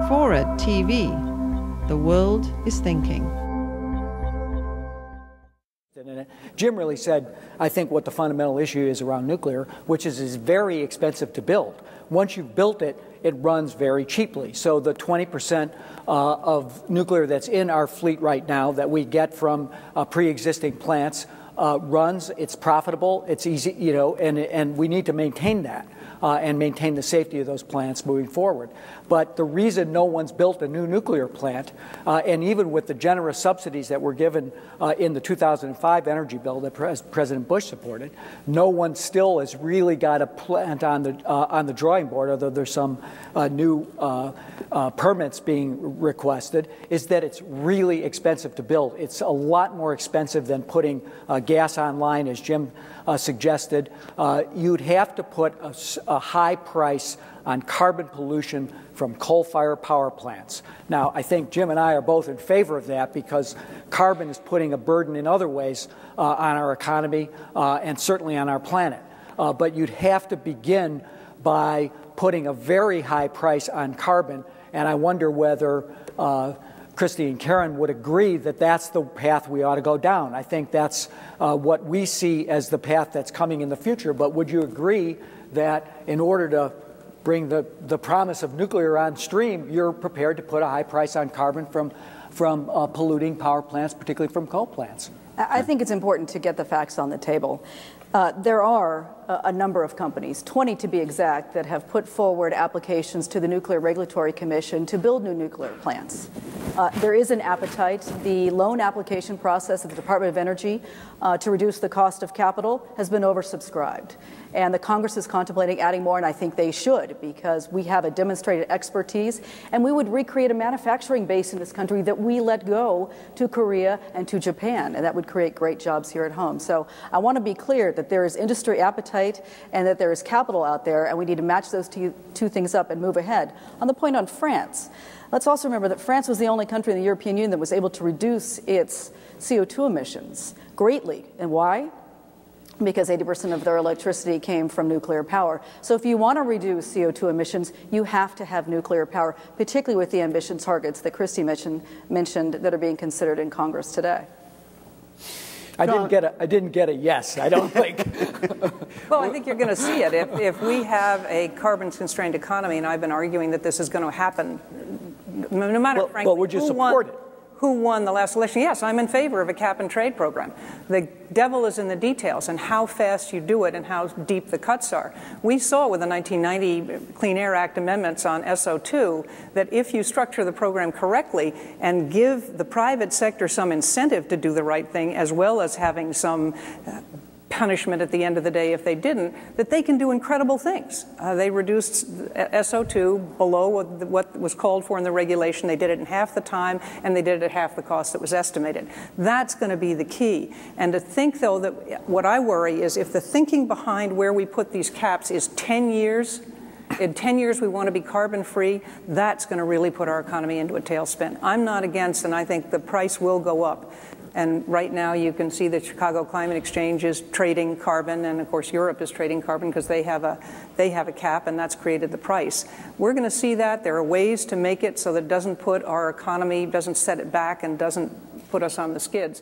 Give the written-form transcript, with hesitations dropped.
FORA.tv. The world is thinking. Jim really said, I think, what the fundamental issue is around nuclear, which is it's very expensive to build. Once you've built it, it runs very cheaply. So the 20% of nuclear that's in our fleet right now that we get from pre-existing plants runs, it's profitable, it's easy, and we need to maintain that. And maintain the safety of those plants moving forward. But the reason no one's built a new nuclear plant, and even with the generous subsidies that were given in the 2005 energy bill that President Bush supported, no one still has really got a plant on the drawing board, although there's some new permits being requested, is that it's really expensive to build. It's a lot more expensive than putting gas online, as Jim suggested. You'd have to put a high price on carbon pollution from coal-fired power plants. Now, I think Jim and I are both in favor of that because carbon is putting a burden in other ways on our economy and certainly on our planet. But you'd have to begin by putting a very high price on carbon, and I wonder whether Christy and Karen would agree that that's the path we ought to go down. I think that's what we see as the path that's coming in the future. But would you agree that in order to bring the promise of nuclear on stream, you're prepared to put a high price on carbon from polluting power plants, particularly from coal plants? I think it's important to get the facts on the table. There are a number of companies, 20 to be exact, that have put forward applications to the Nuclear Regulatory Commission to build new nuclear plants. There is an appetite. The loan application process at the Department of Energy to reduce the cost of capital has been oversubscribed. And the Congress is contemplating adding more, and I think they should, because we have a demonstrated expertise, and we would recreate a manufacturing base in this country that we let go to Korea and to Japan, and that would create great jobs here at home. So I want to be clear that there is industry appetite and that there is capital out there, and we need to match those two things up and move ahead. On the point on France, let's also remember that France was the only country in the European Union that was able to reduce its CO2 emissions greatly. And why? Because 80% of their electricity came from nuclear power. So if you want to reduce CO2 emissions, you have to have nuclear power, particularly with the ambition targets that Christy mentioned that are being considered in Congress today. I didn't get a yes, I don't think. Well, I think you're going to see it. If we have a carbon-constrained economy, and I've been arguing that this is going to happen, no matter, frankly, well, would you support it? Who won the last election? Yes, I'm in favor of a cap-and-trade program. The devil is in the details and how fast you do it and how deep the cuts are. We saw with the 1990 Clean Air Act amendments on SO2 that if you structure the program correctly and give the private sector some incentive to do the right thing, as well as having some punishment at the end of the day if they didn't, that they can do incredible things. They reduced SO2 below what was called for in the regulation. They did it in half the time, and they did it at half the cost that was estimated. That's going to be the key. And to think, though, that what I worry is if the thinking behind where we put these caps is 10 years, in 10 years we want to be carbon-free, that's going to really put our economy into a tailspin. I'm not against, and I think the price will go up. And right now you can see the Chicago Climate Exchange is trading carbon, and of course Europe is trading carbon because they have a cap, and that's created the price. We're going to see that. There are ways to make it so that it doesn't put our economy, doesn't set it back, and doesn't put us on the skids.